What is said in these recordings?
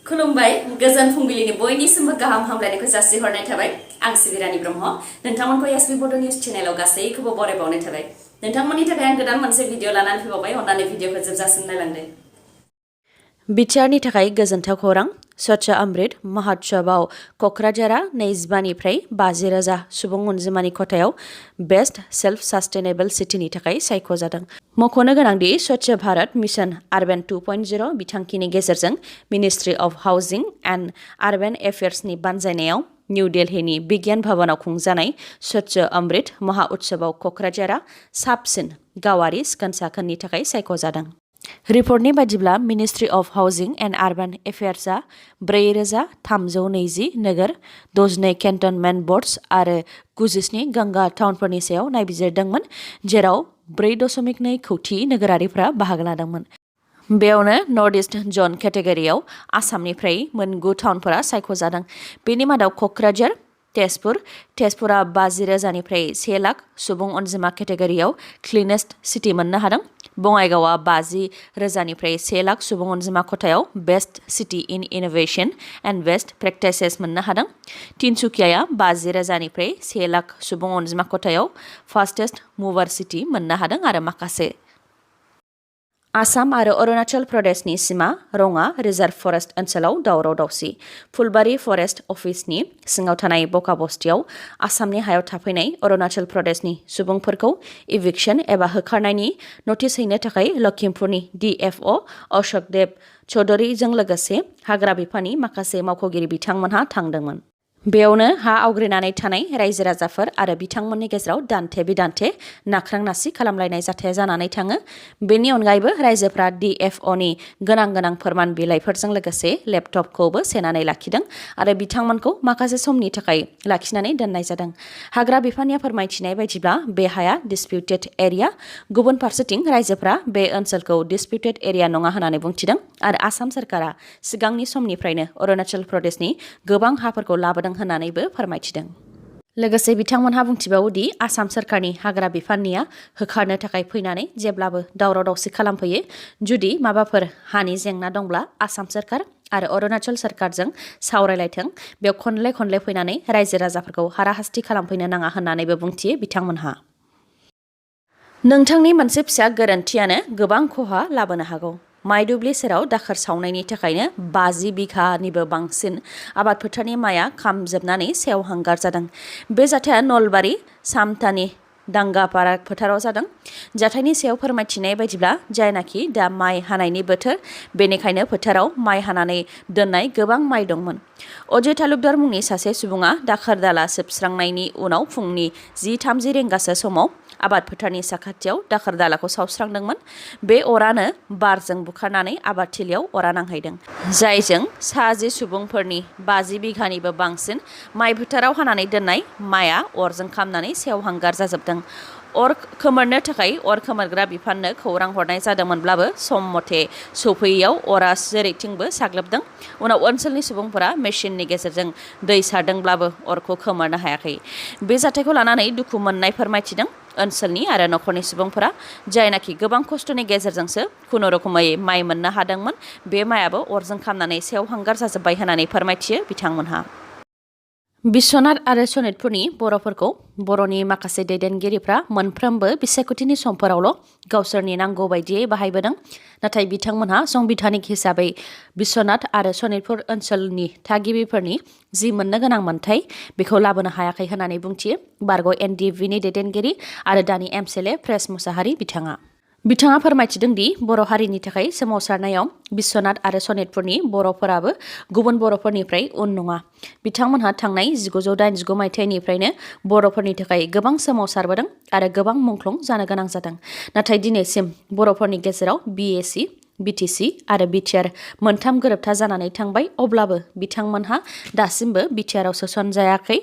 खुलुमबाय गोजोन फुंबिलिनि बयनिसिमबो गाहाम हामलायनायखौ जासिहरनाय थाबाय आं सिबिरानि ब्रह्म नोंथांमोनखौ एसबी बड' निउज चेनेलाव गासैखौबो बरायबावनाय थाबाय नोंथांमोननि थाखाय आं गोदान मोनसे भिडिअ लानानै फैबावबाय अन्नानै भिडिअखौ जोबजासिम नायलांदो बिटिआरनि थाखाय गोजोनथाव खौरां स्वच्छ अमृत महोत्सवआव क'क्राझारा 25निफ्राय 50,000 सुबुं अनजिमानि खथायाव बेस्ट सेल्फ सास्टेनेबल सिटीनि थाखाय सायख'जादों। मख'नो गोनांदि स्वच्छ भारत मिशन आर्बान 2.0 बिथांखिनि गेजेरजों ministry of housing and urban एफेयार्सनि बानजायनायाव निउ दिल्लीनि बिगियान भवनाव खुंजानाय स्वच्छ अमृत महोत्सवआव क'क्राझारा साबसिन गावारि सिखोन साखोननि थाखाय सायख'जादों। रिपर्टनि बायदिब्ला मिनिस्ट्रि अफ हाउसिं एन्ड आर्बान एफेयार्सआ 4,320 नोगोर 62 केन्टनमेन्ट बर्डस आरो 97 गंगा टाउनफोरनि सायाव नायबिजिरदोंमोन जेराव 4.2 कौटि नोगोरारिफ्रा बाहागो लादोंमोन। बेयावनो नर्थ इस्ट जन केटेगरियाव आसामनिफ्राय मोन 9 टाउनफोरा सायख'जादों। बेनि मादाव क'क्राझार तेजपुरा 50,000निफ्राय 1 लाख सुबुं अनजिमा केटेगरियाव क्लिनेस्ट सिटी मोननो हादों। बङाइगावआ 50,000निफ्राय 1 लाख सुबुं अनजिमा खथायाव best city in innovation and best practices मोननो हादों। तिनसुकियाया 50,000निफ्राय 1 लाख सुबुं अनजिमा खथायाव फास्टेस्ट मुभार सिटी मोननो हादों आरो माखासे आसाम आरो अरुणाचल प्रदेशनि सीमा रङा रिजार्भ फरेस्ट ओनसोलाव दावराव दावसि फुलबारी फरेस्ट अफिसनि सिङाव थानाय बकाबस्तियाव आसामनि हायाव थाफैनाय अरुणाचल प्रदेशनि सुबुंफोरखौ इभिक्सन एबा होखारनायनि नटिस हैनो थाखाय लखिमपुरनि DFO अशोक देव चौधरीजों लोगोसे हाग्रा बिफाननि माखासे मावख'गिरि बिथांमोनहा थांदोंमोन। बेयावनो हा आवग्रिनानै थानाय रायजो राजाफोर आरो बिथांमोननि गेजेराव दान्थे बिदान्थे नाख्रां नासि खालामलायनाय जाथाया जानानै थाङो। बेनि अनगायैबो रायजोफ्रा DFOनि गोनां फोरमान बिलाइफोरजों लोगोसे लेपटपखौबो सेनानै लाखिदों आरो बिथांमोनखौ माखासे समनि थाखाय लाखिनानै दोननाय जादों। हाग्रा बिफाननिया फोरमायथिनाय बायदिब्ला बे हाया डिसपिउटेड एरिया। गुबुन फारसेथिं रायजोफ्रा बे ओनसोलखौ डिसपिउटेड एरिया नङा होननानै बुंथिदों आरो आसाम सरकारा सिगांनि समनिफ्रायनो अरुणाचल प्रदेशनि गोबां हाफोरखौ लाबोदों होननानैबो फोरमायथिदों। लोगोसे बिथांमोनहा बुंथिबावोदि आसाम सरकारनि हाग्रा बिफाननिया होखारनो थाखाय फैनानै जेब्लाबो दावराव दावसि खालामफैयो। जुदि माबाफोर हानि जेंना दंब्ला आसाम सरकार आरो अरुणाचल सरकारजों सावरायलायथों। बेयाव खनले फैनानै रायजो राजाफोरखौ हाराहास्ति खालामफैनो नाङा होननानैबो बुंथियो बिथांमोनहा। नोंथांनि मोनसे फिसा गोरोन्थियानो गोबां खहा लाबोनो हागौ। माइ दुब्लि सेराव दाखोर सावनायनि थाखायनो 50 बिघानिबो बांसिन आबाद फोथारनि माइआ खामजोबनानै सेवहांगार जादों। बे जाथाया नलबारि सामथानि दांगापारा फोथाराव जादों। जाथायनि सायाव फोरमायथिनाय बायदिब्ला जायनाखि दा माइ हानायनि बोथोर बेनिखायनो फोथाराव माइ हानानै दोननाय गोबां माइ दंमोन। अजय तालुकदार मुंनि सासे सुबुङा दाखोर दाला सिबस्रांनायनि उनाव फुंनि 10:30 रिंगासो समाव आबाद फोथारनि साखाथियाव दाखोर दालाखौ सावस्रांदोंमोन। बे अरानो बारजों बुखारनानै आबादथिलियाव अरा नांहैदों जायजों 60 सुबुंफोरनि 50 बिघानिबो बांसिन माइ फोथाराव हानानै दोननाय माइआ अरजों खामनानै सेवहांगार जाजोबदों। अर खोमोरनो थाखाय अर खोमोरग्रा बिफाननो खौरां हरनाय जादोंमोनब्लाबो सम मथे सौफैयैयाव अरा जेरैथिंबो साग्लोबदों। उनाव ओनसोलनि सुबुंफोरा मेसिननि गेजेरजों दै सारदोंब्लाबो अरखौ खोमोरनो हायाखै। बे जाथायखौ लानानै दुखु मोननाय फोरमायथिदों ओनसोलनि आरो नखरनि सुबुंफोरा जायनाखि गोबां खस्थ'नि गेजेरजोंसो खुनुरुखुमै माइ मोननो हादोंमोन। बे माइआबो अरजों खामनानै सेवहांगार जाजोब्बाय होननानै फोरमायथियो बिथांमोनहा। बिश्वनाथ आरो सनितपुरनि बर'फोरखौ बर'नि माखासे दैदेनगिरिफ्रा मोनफ्रोमबो बिसायख'थिनि समफोरावल' गावसोरनि नांगौ बायदियै बाहायबोदों। नाथाय बिथांमोनहा संबिधानिक हिसाबै बिश्वनाथ आरो सनितपुर ओनसोलनि थागिबिफोरनि जि मोननो गोनां मोन्थाय बेखौ लाबोनो हायाखै होननानै बुंथियो बारग' NDFBनि दैदेनगिरि आरो दानि MCLA प्रेस मुसाहारि बिथाङा फोरमायथिदों दि बर' हारिनि थाखाय सोमावसारनायाव बिश्वनाथ आरो सनितपुरनि बर'फोराबो गुबुन बर'फोरनिफ्राय उन नङा। बिथांमोनहा थांनाय 1989 मायथाइनिफ्रायनो बर'फोरनि थाखाय गोबां सोमावसारबोदों आरो गोबां मुंख्लं जानो गोनां जादों। नाथाय दिनैसिम बर'फोरनि गेजेराव BAC BTC आरो BTR मोनथाम गोरोबथा जानानै थांबाय अब्लाबो बिथांमोनहा दासिमबो BTRआव सोसनजायाखै।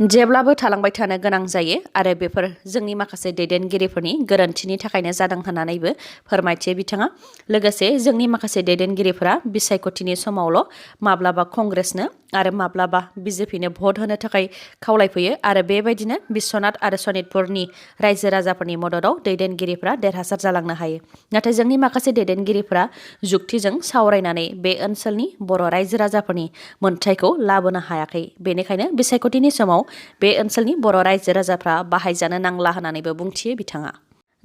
जेब्लाबो थालांबाय थानो गोनां जायो आरो बेफोर जोंनि माखासे दैदेनगिरिफोरनि गोरोन्थिनि थाखायनो जादों होननानैबो फोरमायथियो बिथाङा। लोगोसे जोंनि माखासे दैदेनगिरिफोरा बिसायख'थिनि समावल' माब्लाबा कंग्रेसनो आरो माब्लाबा बिजेपिनो भट होनो थाखाय खावलायफैयो आरो बेबायदिनो बिश्वनाथ आरो सनितपुरनि रायजो राजाफोरनि मददाव दैदेनगिरिफ्रा देरहासार जालांनो हायो। नाथाय जोंनि माखासे दैदेनगिरिफ्रा जुक्तिजों सावरायनानै बे ओनसोलनि बर' रायजो राजाफोरनि मोनथायखौ लाबोनो हायाखै। बेनिखायनो बिसायख'थिनि समाव बे ओनसोलनि बर' रायजो राजाफ्रा बाहायजानो नांला होननानैबो बुंथियो बिथाङा।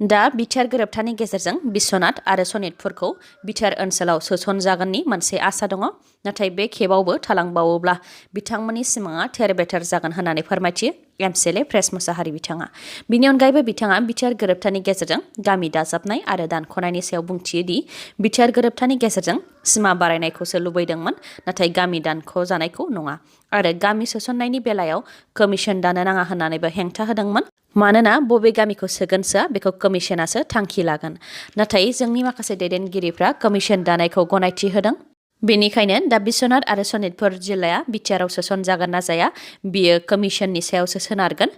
दा बिटिआर गोरोबथानि गेजेरजों बिश्वनाथ आरो सनितपुरखौ बिटिआर ओनसोलाव सोसनजागोननि मोनसे आसा दङ। नाथाय बे खेबावबो थालांबावोब्ला बिथांमोननि सिमाङा थेर बेथेर जागोन होननानै फोरमायथियो एमसिएलए प्रेस मोसाहारि बिथाङा। बिनि अनगायैबो बिथाङा बिटिआर गोरोबथानि गेजेरजों गामि दाजाबनाय आरो दानख'नायनि सायाव बुंथियो दि बिटिआर गोरोबथानि गेजेरजों सिमा बारायनायखौसो लुबैदोंमोन, नाथाय गामि दानख'जानायखौ नङा आरो गामि सोसननायनि बेलायाव कमिसन दानो नाङा होननानैबो हेंथा होदोंमोन। मानोना बबे गामिखौ सोगोनसोआ बेखौ कमिसनासो थांखि लागोन। नाथाय जोंनि माखासे दैदेनगिरिफ्रा कमिसन दानायखौ गनायथि होदों। बेनिखायनो दा बिश्वनाथ आरो सनितपुर जिल्लाया बिटिआरआव सोसनजागोन ना जाया बियो कमिसननि सायावसो सोनारगोन।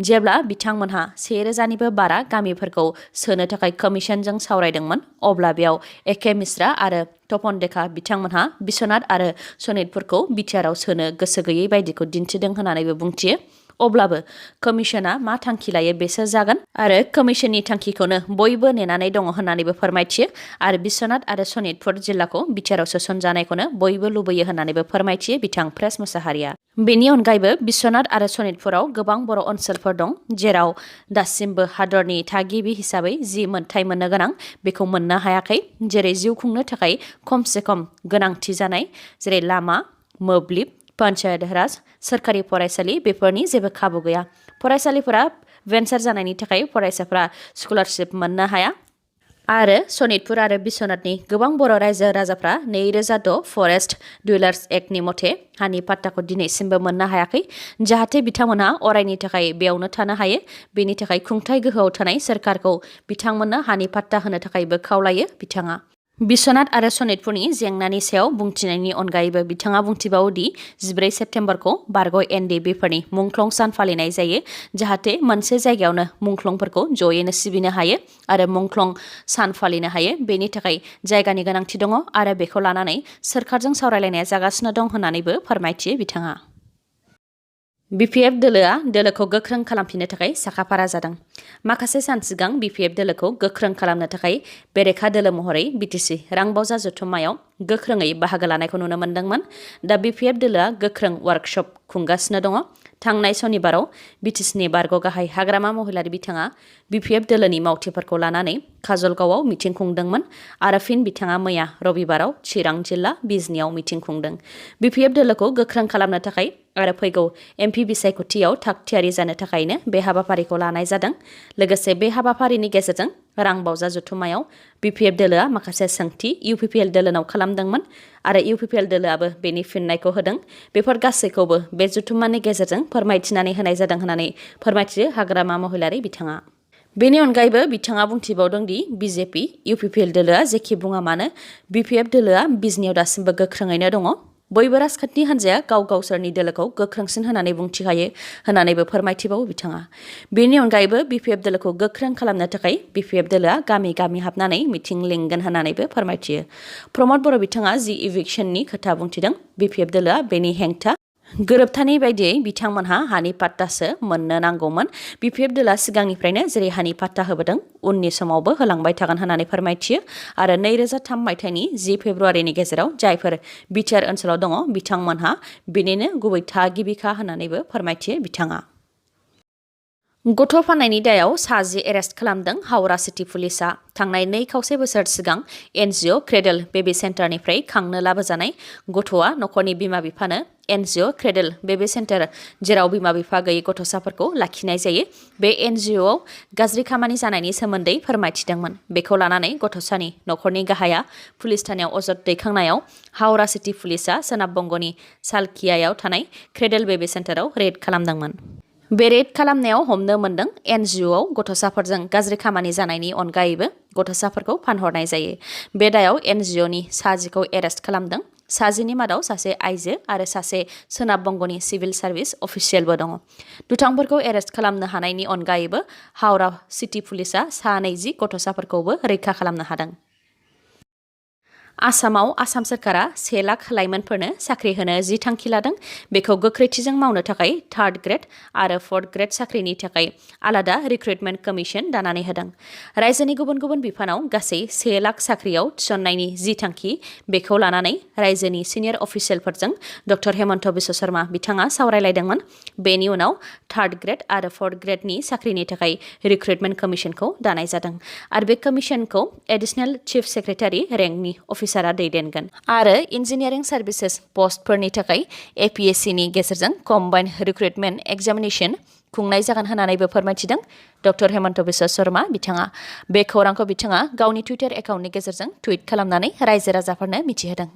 जेब्ला बिथांमोनहा 1000निबो बारा गामिफोरखौ सोनो थाखाय कमिसनजों सावरायदोंमोन, अब्ला बेयाव एके मिश्रा आरो तपन डेका बिथांमोनहा बिश्वनाथ आरो सनितपुरखौ बिटिआरआव सोनो गोसो गैयै बायदिखौ दिन्थिदों होननानैबो बुंथियो। अब्लाबो कमिसना मा थांखि लायो बेसो जागोन आरो कमिसननि थांखिखौनो बयबो नेनानै दङ होननानैबो फोरमायथियो आरो बिश्वनाथ आरो सनितपुर जिल्लाखौ बिटिआरआव सोसनजानायखौनो बयबो लुबैयो होननानैबो फोरमायथियो बिथां प्रेस मोसाहारिया। बेनि अनगायैबो बिश्वनाथ आरो सनितपुराव गोबां बर' ओनसोलफोर दं, जेराव दासिमबो हादरनि थागिबि हिसाबै जि मोनथाय मोननो गोनां बेखौ मोननो हायाखै। जेरै जिउ खुंनो थाखाय खमसे खम गोनांथि जानाय जेरै लामा, मोब्लिब, पन्चायत राज, सोरखारि फरायसालि बेफोरनि जेबो खाबु गैया। फरायसालिफोरा भेन्सार जानायनि थाखाय फरायसाफ्रा स्कलारशिप मोननो हाया आरो सनितपुर आरो बिश्वनाथनि गोबां बर' रायजो राजाफ्रा 2006 फरेस्ट डुवेलार्स एक्टनि मथे हानि पाट्टाखौ दिनैसिमबो मोननो हायाखै, जाहाथे बिथांमोनहा अरायनि थाखाय बेयावनो थानो हायो। बेनि थाखाय खुंथाय गोहोआव थानाय सोरखारखौ बिथांमोननो हानि पाट्टा होनो थाखायबो खावलायो बिथाङा। बिश्वनाथ आरो सनितपुरनि जेंनानि सायाव बुंथिनायनि अनगायैबो बिथाङा बुंथिबावो दि 14 सेप्तेम्बरखौ बारग' एनडिबिफोरनि मुंख्लं सान फालिनाय जायो, जाहाथे मोनसे जायगायावनो मुंख्लंफोरखौ जयैनो सिबिनो हायो आरो मुंख्लं सान फालिनो हायो। बेनि थाखाय जायगानि गोनांथि दङ आरो बेखौ लानानै सोरखारजों सावरायलायनाया जागासिनो दं होननानैबो फोरमायथियो बिथाङा। बिपिएफ दोलोआ दोलोखौ गोख्रों खालामफिननो थाखाय साखाफारा जादों। माखासे सान सिगां बिपिएफ दोलोखौ गोख्रों खालामनो थाखाय बेरेखा दोलो महरै बिटिसि रांबावजा जथुम्मायाव गोख्रोङै बाहागो लानायखौ नुनो मोन्दोंमोन। दा बिपिएफ दोलोआ गोख्रों वार्कशप खुंगासिनो दङ। थांनाय सनिबाराव बिटिसिनि बारग' गाहाय हाग्रामा महिलारि बिथाङा बिपिएफ दोलोनि मावथिफोरखौ लानानै काजलगावआव मिथिं खुंदोंमोन आरो फिन बिथाङा मैया रबिबाराव चिरां जिल्ला बिजनीआव मिथिं खुंदों। बिपिएफ दोलोखौ गोख्रों खालामनो थाखाय आरो फैगौ एमपि बिसायख'थियाव थागथियारि जानो थाखायनो बे हाबाफारिखौ लानाय जादों। लोगोसे बे हाबाफारिनि गेजेरजों रांबावजा जथुम्मायाव बिपिएफ दोलोआ माखासे सोंथि इउपिपिएल दोलोनाव खालामदोंमोन आरो इउपिपिएल दोलोआबो बेनि फिननायखौ होदों। बेफोर गासैखौबो बे जथुम्मानि गेजेरजों फोरमायथिनानै होनाय जादों होननानै फोरमायथियो हाग्रामा महिलारि बिथाङा। बेनि अनगायैबो बिथाङा बुंथिबावदों दि बिजेपि इउपिपिएल दोलोआ जेखि बुङा मानो बिपिएफ दोलोआ बिजनीआव दासिमबो गोख्रोङैनो दङ। बयबो राजखान्थि हान्जाया गाव गावसोरनि दोलोखौ गोख्रोंसिन होननानै बुंथिखायो होननानैबो फोरमायथिबावो बिथाङा। बेनि अनगायैबो बिपिएफ दोलोखौ गोख्रों खालामनो थाखाय बिपिएफ दोलोआ गामि गामि हाबनानै मिथिं लिंगोन होननानैबो फोरमायथियो। प्रमद बर' बिथाङा जि इभिक्सननि खोथा बुंथिदों, बिपिएफ दोलोआ बेनि हेंथा। गोरोबथानि बायदियै बिथांमोनहा हानि पाट्टासो मोननो नांगौमोन। बिपिएफ दोलोआ सिगांनिफ्रायनो जेरै हानि पाट्टा होबोदों उननि समावबो होलांबाय थागोन होननानै फोरमायथियो आरो 2003 मायथाइनि 10 फेब्रुआरिनि गेजेराव जायफोर बिटिआर ओनसोलाव दङ बिथांमोनहा बेनिनो गुबै थागिबिखा होननानैबो फोरमायथियो बिथाङा। गथ' फाननायनि दायाव 60 एरेस्ट खालामदों हावड़ा सिटी पुलिसआ। थांनाय 2.5 बोसोर सिगां एनजिअ क्रेडेल बेबी सेन्टारनिफ्राय खांनो लाबोजानाय गथ'आ नखरनि बिमा बिफानो एनजिअ क्रेडेल बेबी सेन्टार, जेराव बिमा बिफा गैयै गथ'साफोरखौ लाखिनाय जायो, बे एनजिअआव गाज्रि खामानि जानायनि सोमोन्दै फोरमायथिदोंमोन। बेखौ लानानै गथ'सानि नखरनि गाहाया पुलिस थानायाव अजद दैखांनायाव हावड़ा सिटी पुलिसआ सोनाब बंग'नि सालकियायाव थानाय क्रेडेल बेबी सेन्टाराव रेड खालामदोंमोन। बे रेड खालामनायाव हमनो मोन्दों एनजिअआव गथ'साफोरजों गाज्रि खामानि जानायनि अनगायैबो गथ'साफोरखौ फानहरनाय जायो। बे दायाव एनजिअनि 60खौ एरेस्ट खालामदों। 60नि मादाव सासे आइजो आरो सासे सोनाब बंग'नि सिभिल सार्भिस अफिसियेलबो दङ। दुथांफोरखौ एरेस्ट खालामनो हानायनि अनगायैबो हावड़ा सिटी पुलिसआ 20 गथ'साफोरखौबो रैखा खालामनो हादों। आसामाव आसाम सोरखारा 1 लाख लाइमोनफोरनो साख्रि होनो जि थांखि लादों। बेखौ गोख्रैथिजों मावनो थाखाय 3rd ग्रेड आरो 4th ग्रेड साख्रिनि थाखाय आलादा रिक्रुटमेन्ट कमिसन दानानै होदों। रायजोनि गुबुन गुबुन बिफानाव गासै 1 लाख साख्रियाव थिसननायनि जि थांखि बेखौ लानानै रायजोनि सिनियर अफिसियेलफोरजों डक्टर हेमन्त बिश्व शर्मा बिथाङा सावरायलायदोंमोन। बेनि उनाव 3rd ग्रेड आरो 4th ग्रेडनि साख्रिनि थाखाय रिक्रुटमेन्ट कमिसनखौ दानाय जादों आरो बे कमिसनखौ एडिशनेल चिफ सेक्रेटारि रेंकनि अफिसारा दैदेनगोन आरो इन्जिनियारिं सार्भिसेस पस्टफोरनि थाखाय APSCनि गेजेरजों कम्बाइन्ड रिक्रुटमेन्ट एग्जामिनेसन खुंनाय जागोन होननानैबो फोरमायथिदों डक्टर हेमन्त बिश्व शर्मा बिथाङा। बे खौरांखौ बिथाङा गावनि टुइटार एकाउन्टनि गेजेरजों टुइट खालामनानै रायजो राजाफोरनो मिथिहोदों।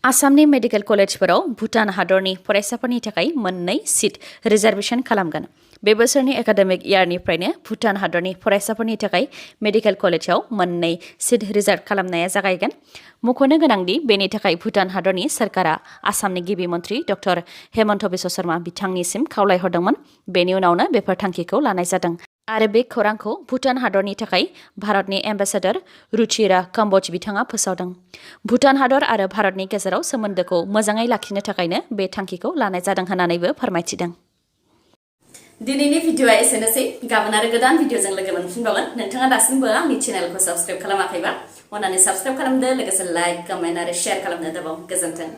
आसामनि मेडिकेल कलेजफोराव भुटान हादरनि फरायसाफोरनि थाखाय 2 सिट रिजार्भेसन खालामगोन। बे बोसोरनि एकाडेमिक इयारनिफ्रायनो भुटान हादरनि फरायसाफोरनि थाखाय मेडिकेल कलेजाव 2 सिट रिजार्भ खालामनाया जागायगोन। मख'नो गोनांदि बेनि थाखाय भुटान हादरनि सोरखारा आसामनि गिबि मन्त्रि डक्टर हेमन्त बिश्व शर्मा बिथांनिसिम खावलायहरदोंमोन। बेनि उनावनो बेफोर थांखिखौ लानाय जादों आरो बे खौरांखौ भुटान हादरनि थाखाय भारतनि एम्बेसेडर रुचिरा कम्बोज बिथाङा फोसावदों। भुटान हादर आरो भारतनि गेजेराव सोमोन्दोखौ मोजाङै लाखिनो थाखायनो बे थांखिखौ लानाय जादों होननानैबो फोरमायथिदों। दिनैनि भिडिअआ एसेनोसै। गाबोन आरो गोदान भिडिअजों लोगो मोनफिनबावगोन। नोंथाङा दासिमबो आंनि चेनेलखौ साबस्क्राइब खालामाखैबा अन्नानै साबस्क्राइब खालामदो, लोगोसे लाइक, कमेन्ट आरो शेयार खालामनो दाबाव। गोजोन्थों।